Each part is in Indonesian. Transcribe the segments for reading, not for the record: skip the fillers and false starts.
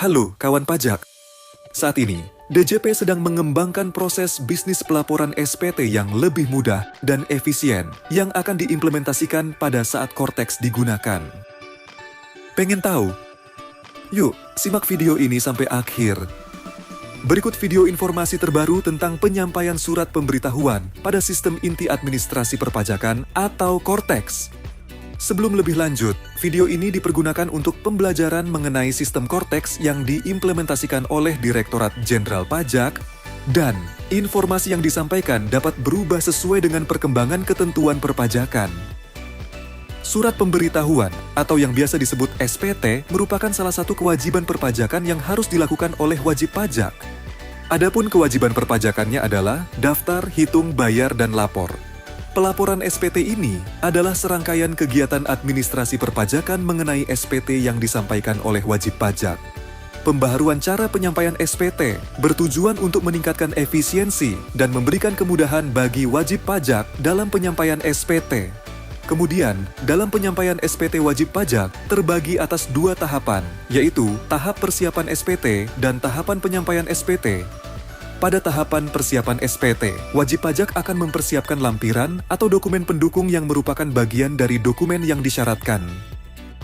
Halo kawan pajak, saat ini DJP sedang mengembangkan proses bisnis pelaporan SPT yang lebih mudah dan efisien yang akan diimplementasikan pada saat Cortex digunakan. Pengen tahu? Yuk, simak video ini sampai akhir. Berikut video informasi terbaru tentang penyampaian surat pemberitahuan pada sistem inti administrasi perpajakan atau Cortex. Sebelum lebih lanjut, video ini dipergunakan untuk pembelajaran mengenai sistem Cortex yang diimplementasikan oleh Direktorat Jenderal Pajak, dan informasi yang disampaikan dapat berubah sesuai dengan perkembangan ketentuan perpajakan. Surat pemberitahuan atau yang biasa disebut SPT merupakan salah satu kewajiban perpajakan yang harus dilakukan oleh wajib pajak. Adapun kewajiban perpajakannya adalah daftar, hitung, bayar, dan lapor. Pelaporan SPT ini adalah serangkaian kegiatan administrasi perpajakan mengenai SPT yang disampaikan oleh wajib pajak. Pembaharuan cara penyampaian SPT bertujuan untuk meningkatkan efisiensi dan memberikan kemudahan bagi wajib pajak dalam penyampaian SPT. Kemudian, dalam penyampaian SPT wajib pajak terbagi atas dua tahapan, yaitu tahap persiapan SPT dan tahapan penyampaian SPT. Pada tahapan persiapan SPT, wajib pajak akan mempersiapkan lampiran atau dokumen pendukung yang merupakan bagian dari dokumen yang disyaratkan.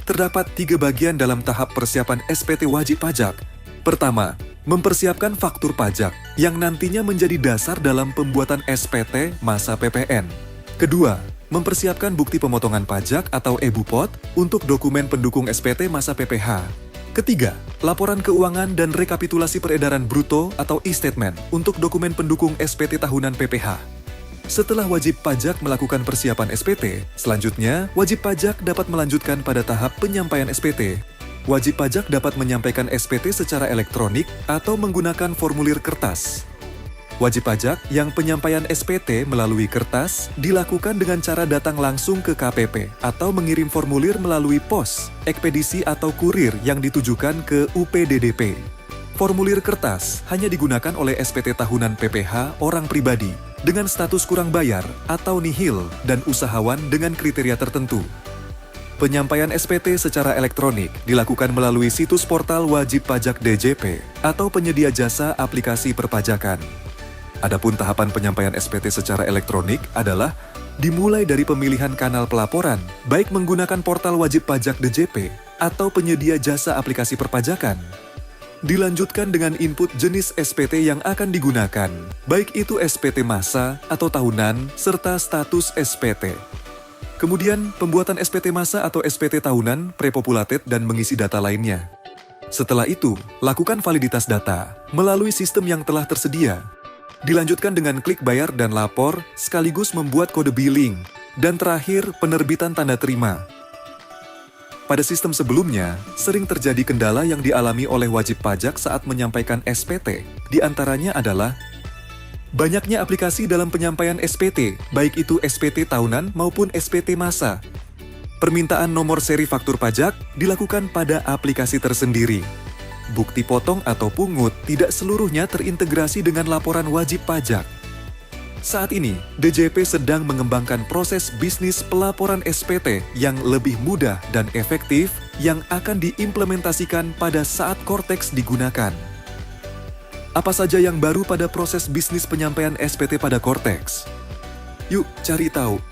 Terdapat 3 bagian dalam tahap persiapan SPT wajib pajak. Pertama, mempersiapkan faktur pajak yang nantinya menjadi dasar dalam pembuatan SPT masa PPN. Kedua, mempersiapkan bukti pemotongan pajak atau e-Bupot untuk dokumen pendukung SPT masa PPH. Ketiga, laporan keuangan dan rekapitulasi peredaran bruto atau e-statement untuk dokumen pendukung SPT tahunan PPH. Setelah wajib pajak melakukan persiapan SPT, selanjutnya wajib pajak dapat melanjutkan pada tahap penyampaian SPT. Wajib pajak dapat menyampaikan SPT secara elektronik atau menggunakan formulir kertas. Wajib pajak yang penyampaian SPT melalui kertas dilakukan dengan cara datang langsung ke KPP atau mengirim formulir melalui pos, ekspedisi atau kurir yang ditujukan ke UPDDP. Formulir kertas hanya digunakan oleh SPT tahunan PPH orang pribadi dengan status kurang bayar atau nihil dan usahawan dengan kriteria tertentu. Penyampaian SPT secara elektronik dilakukan melalui situs portal wajib pajak DJP atau penyedia jasa aplikasi perpajakan. Adapun tahapan penyampaian SPT secara elektronik adalah dimulai dari pemilihan kanal pelaporan, baik menggunakan portal wajib pajak DJP atau penyedia jasa aplikasi perpajakan. Dilanjutkan dengan input jenis SPT yang akan digunakan, baik itu SPT masa atau tahunan, serta status SPT. Kemudian, pembuatan SPT masa atau SPT tahunan, prepopulated dan mengisi data lainnya. Setelah itu, lakukan validitas data melalui sistem yang telah tersedia. Dilanjutkan dengan klik bayar dan lapor, sekaligus membuat kode billing, dan terakhir penerbitan tanda terima. Pada sistem sebelumnya, sering terjadi kendala yang dialami oleh wajib pajak saat menyampaikan SPT. Di antaranya adalah banyaknya aplikasi dalam penyampaian SPT, baik itu SPT tahunan maupun SPT masa. Permintaan nomor seri faktur pajak dilakukan pada aplikasi tersendiri. Bukti potong atau pungut tidak seluruhnya terintegrasi dengan laporan wajib pajak. Saat ini, DJP sedang mengembangkan proses bisnis pelaporan SPT yang lebih mudah dan efektif yang akan diimplementasikan pada saat Cortex digunakan. Apa saja yang baru pada proses bisnis penyampaian SPT pada Cortex? Yuk cari tahu.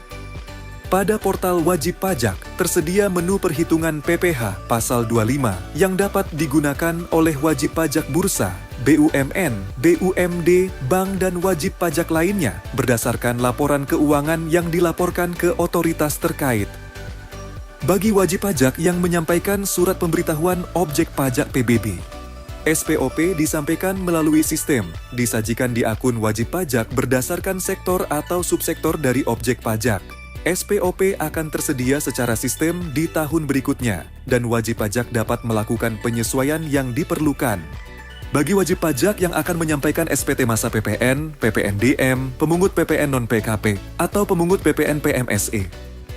Pada portal wajib pajak, tersedia menu perhitungan PPH pasal 25 yang dapat digunakan oleh wajib pajak bursa, BUMN, BUMD, bank dan wajib pajak lainnya berdasarkan laporan keuangan yang dilaporkan ke otoritas terkait. Bagi wajib pajak yang menyampaikan surat pemberitahuan objek pajak PBB, SPOP disampaikan melalui sistem, disajikan di akun wajib pajak berdasarkan sektor atau subsektor dari objek pajak. SPOP akan tersedia secara sistem di tahun berikutnya, dan wajib pajak dapat melakukan penyesuaian yang diperlukan. Bagi wajib pajak yang akan menyampaikan SPT masa PPN, PPNDM, pemungut PPN non-PKP, atau pemungut PPN PMSE,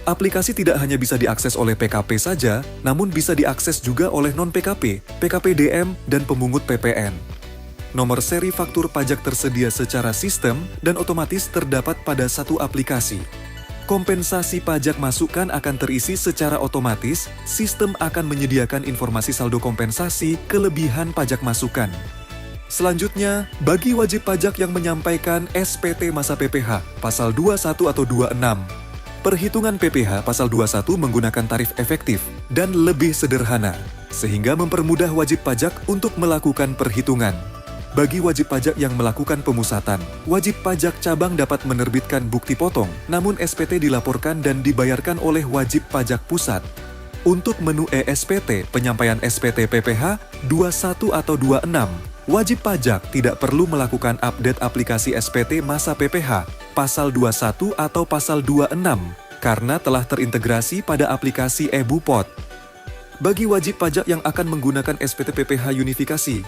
aplikasi tidak hanya bisa diakses oleh PKP saja, namun bisa diakses juga oleh non-PKP, PKPDM, dan pemungut PPN. Nomor seri faktur pajak tersedia secara sistem dan otomatis terdapat pada satu aplikasi. Kompensasi pajak masukan akan terisi secara otomatis, sistem akan menyediakan informasi saldo kompensasi kelebihan pajak masukan. Selanjutnya, bagi wajib pajak yang menyampaikan SPT masa PPh, pasal 21 atau 26. Perhitungan PPh pasal 21 menggunakan tarif efektif dan lebih sederhana, sehingga mempermudah wajib pajak untuk melakukan perhitungan. Bagi wajib pajak yang melakukan pemusatan, wajib pajak cabang dapat menerbitkan bukti potong, namun SPT dilaporkan dan dibayarkan oleh wajib pajak pusat. Untuk menu e-SPT, penyampaian SPT PPh 21 atau 26, wajib pajak tidak perlu melakukan update aplikasi SPT masa PPh, pasal 21 atau pasal 26, karena telah terintegrasi pada aplikasi e-Bupot. Bagi wajib pajak yang akan menggunakan SPT PPh unifikasi,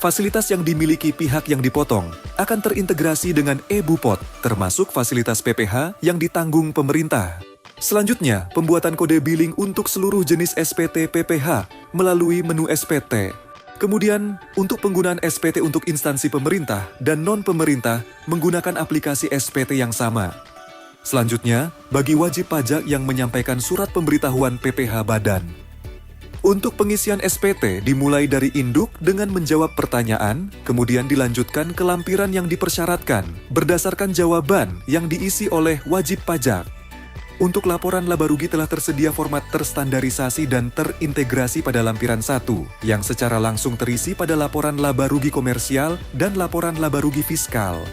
fasilitas yang dimiliki pihak yang dipotong akan terintegrasi dengan e-Bupot, termasuk fasilitas PPh yang ditanggung pemerintah. Selanjutnya, pembuatan kode billing untuk seluruh jenis SPT PPh melalui menu SPT. Kemudian, untuk penggunaan SPT untuk instansi pemerintah dan non-pemerintah menggunakan aplikasi SPT yang sama. Selanjutnya, bagi wajib pajak yang menyampaikan surat pemberitahuan PPh badan. Untuk pengisian SPT dimulai dari induk dengan menjawab pertanyaan, kemudian dilanjutkan ke lampiran yang dipersyaratkan berdasarkan jawaban yang diisi oleh wajib pajak. Untuk laporan laba rugi telah tersedia format terstandarisasi dan terintegrasi pada lampiran 1, yang secara langsung terisi pada laporan laba rugi komersial dan laporan laba rugi fiskal.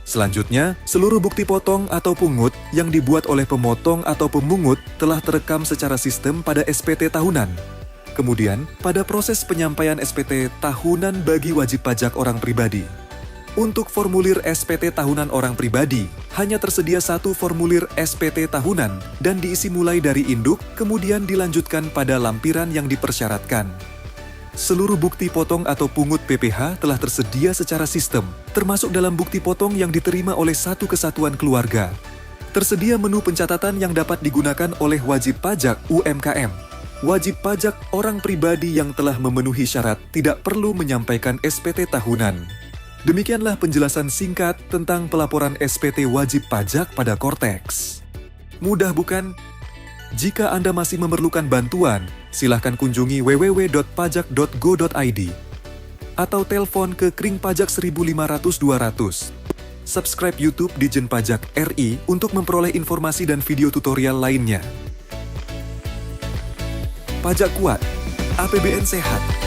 Selanjutnya, seluruh bukti potong atau pungut yang dibuat oleh pemotong atau pemungut telah terekam secara sistem pada SPT tahunan. Kemudian, pada proses penyampaian SPT tahunan bagi wajib pajak orang pribadi. Untuk formulir SPT tahunan orang pribadi, hanya tersedia satu formulir SPT tahunan dan diisi mulai dari induk, kemudian dilanjutkan pada lampiran yang dipersyaratkan. Seluruh bukti potong atau pungut PPh telah tersedia secara sistem, termasuk dalam bukti potong yang diterima oleh satu kesatuan keluarga. Tersedia menu pencatatan yang dapat digunakan oleh wajib pajak UMKM. Wajib pajak orang pribadi yang telah memenuhi syarat tidak perlu menyampaikan SPT tahunan. Demikianlah penjelasan singkat tentang pelaporan SPT wajib pajak pada Kortex. Mudah bukan? Jika Anda masih memerlukan bantuan, silakan kunjungi www.pajak.go.id atau telepon ke Kring Pajak 1500200. Subscribe YouTube Ditjen Pajak RI untuk memperoleh informasi dan video tutorial lainnya. Pajak kuat, APBN sehat.